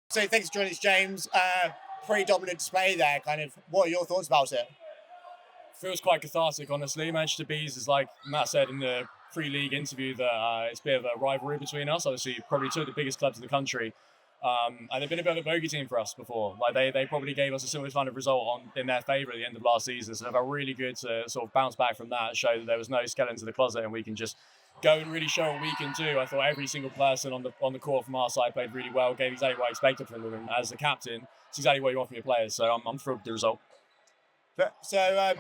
So thanks for joining us, James. Pretty dominant display there. Kind of, what are your thoughts about it? Feels quite cathartic, honestly. Manchester Bees is like Matt said in the pre-league interview that it's a bit of a rivalry between us. Obviously, probably two of the biggest clubs in the country, and they've been a bit of a bogey team for us before. Like they probably gave us a similar kind of result in their favour at the end of last season. So they felt really good to sort of bounce back from that, show that there was no skeleton to the closet, and we can just go and really show what we can do. I thought every single person on the court from our side played really well, gave exactly what I expected from them. And as the captain, it's exactly what you want from your players. So I'm thrilled with the result. So,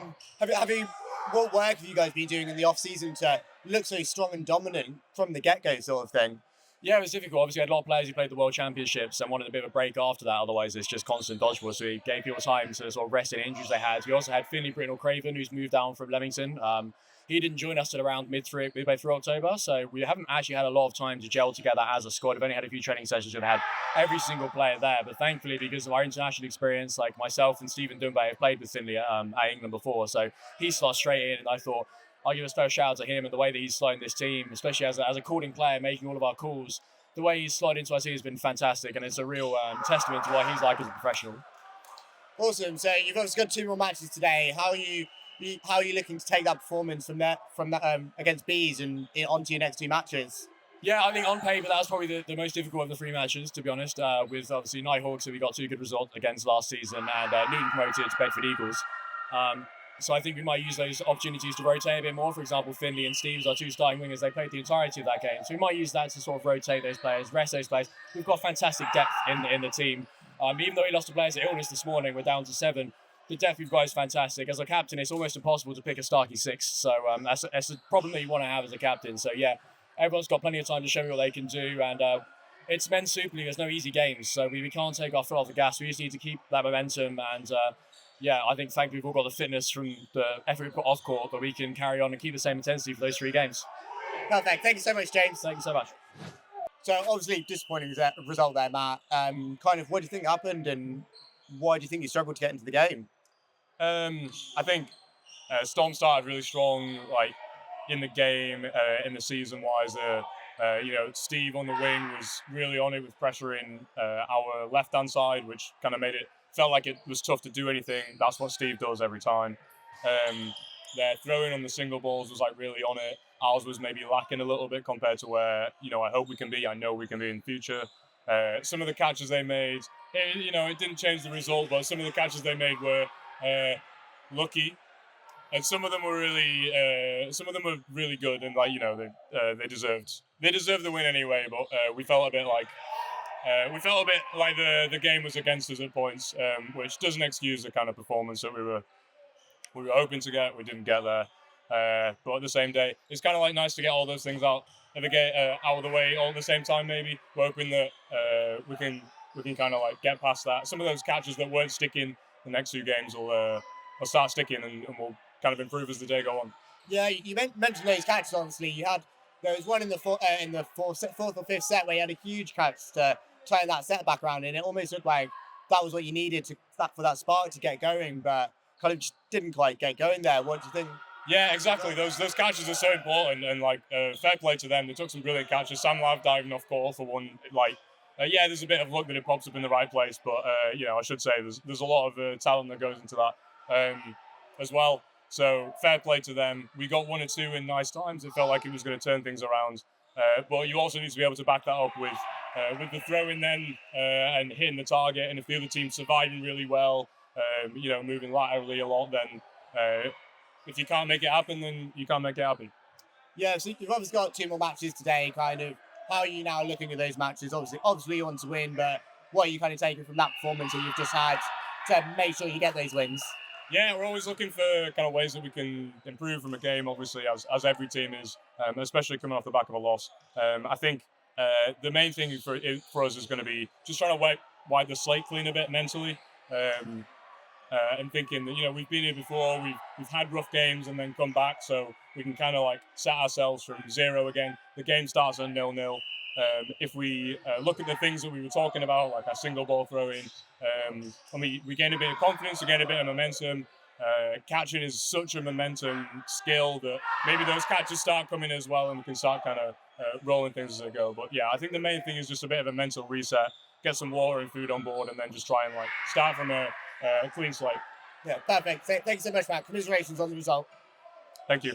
what work have you guys been doing in the off season to look so strong and dominant from the get go, sort of thing? Yeah, it was difficult. Obviously, I had a lot of players who played the World Championships and wanted a bit of a break after that. Otherwise, it's just constant dodgeball. So we gave people time to sort of rest any injuries they had. We also had Finley Britnell Craven, who's moved down from Leamington. He didn't join us till around midway through October. So we haven't actually had a lot of time to gel together as a squad. We've only had a few training sessions. We've had every single player there. But thankfully, because of our international experience, like myself and Stephen Dunbar have played with Finley at England before. So he slots straight in. And I thought, I'll give a special shout out to him and the way that he's slotting this team, especially as a calling player, making all of our calls. The way he's slotted into our team has been fantastic, and it's a real testament to what he's like as a professional. Awesome. So you've obviously got two more matches today. How are you looking to take that performance from that against Bees and onto your next two matches? Yeah, I think on paper that was probably the most difficult of the three matches, to be honest. With obviously Nighthawks, who we got two good results against last season, and newly promoted Bedford Eagles. So I think we might use those opportunities to rotate a bit more. For example, Finley and Steve's our two starting wingers. They played the entirety of that game. So we might use that to sort of rotate those players, rest those players. We've got fantastic depth in the team. Even though we lost a player to illness this morning, we're down to 7. The depth we've got is fantastic. As a captain, it's almost impossible to pick a starting 6. So that's a problem that you want to have as a captain. So yeah, everyone's got plenty of time to show me what they can do. And it's men's Super League. There's no easy games. So we can't take our foot off the gas. We just need to keep that momentum. And yeah, I think thankfully we've all got the fitness from the effort we put off court that we can carry on and keep the same intensity for those 3 games. Perfect. Thank you so much, James. Thank you so much. So obviously disappointing result there, Matt. Kind of, what do you think happened, and why do you think you struggled to get into the game? I think Storm started really strong, like in the game, in the season wise. Steve on the wing was really on it with pressuring our left hand side, which kind of felt like it was tough to do anything. That's what Steve does every time. Their throwing on the single balls was like really on it. Ours was maybe lacking a little bit compared to where I hope we can be. I know we can be in the future. Some of the catches they made, it didn't change the result, but some of the catches they made were lucky, and some of them were really good, and they deserved the win anyway. But we felt a bit like the game was against us at points, which doesn't excuse the kind of performance that we were hoping to get. We didn't get there, but at the same day, it's kind of like nice to get all those things out of the way all at the same time. Maybe we're hoping that we can kind of like get past that. Some of those catches that weren't sticking, the next 2 games will start sticking, and we'll kind of improve as the day go on. Yeah, you mentioned those catches. Honestly, there was one in the fourth or fifth set where you had a huge catch to turn that set back around, and it almost looked like that was what you needed for that spark to get going, but kind of just didn't quite get going there. What do you think? Yeah, exactly. Those catches are so important, and fair play to them. They took some brilliant catches. Sam Lav diving off court for one. There's a bit of luck that it pops up in the right place, but I should say there's a lot of talent that goes into that as well. So fair play to them. We got 1 or 2 in nice times. It felt like it was going to turn things around, but you also need to be able to back that up with the throwing then and hitting the target. And if the other team's surviving really well, moving laterally a lot, then if you can't make it happen, then you can't make it happen. Yeah, so you've obviously got 2 more matches today. Kind of, how are you now looking at those matches? Obviously you want to win, but what are you kind of taking from that performance that you've just had to make sure you get those wins? Yeah, we're always looking for kind of ways that we can improve from a game, obviously, as every team is, especially coming off the back of a loss. I think the main thing for us is going to be just trying to wipe the slate clean a bit mentally. And thinking that we've been here before, we've had rough games and then come back, so we can kind of like set ourselves from 0 again. The game starts on 0-0. If we look at the things that we were talking about, like our single ball throwing, we gain a bit of confidence, we gain a bit of momentum. Catching is such a momentum skill that maybe those catches start coming as well, and we can start kind of rolling things as they go. But yeah, I think the main thing is just a bit of a mental reset, get some water and food on board, and then just try and like start from a clean slate. Yeah, perfect. Thanks so much, Matt. Commiserations on the result. Thank you.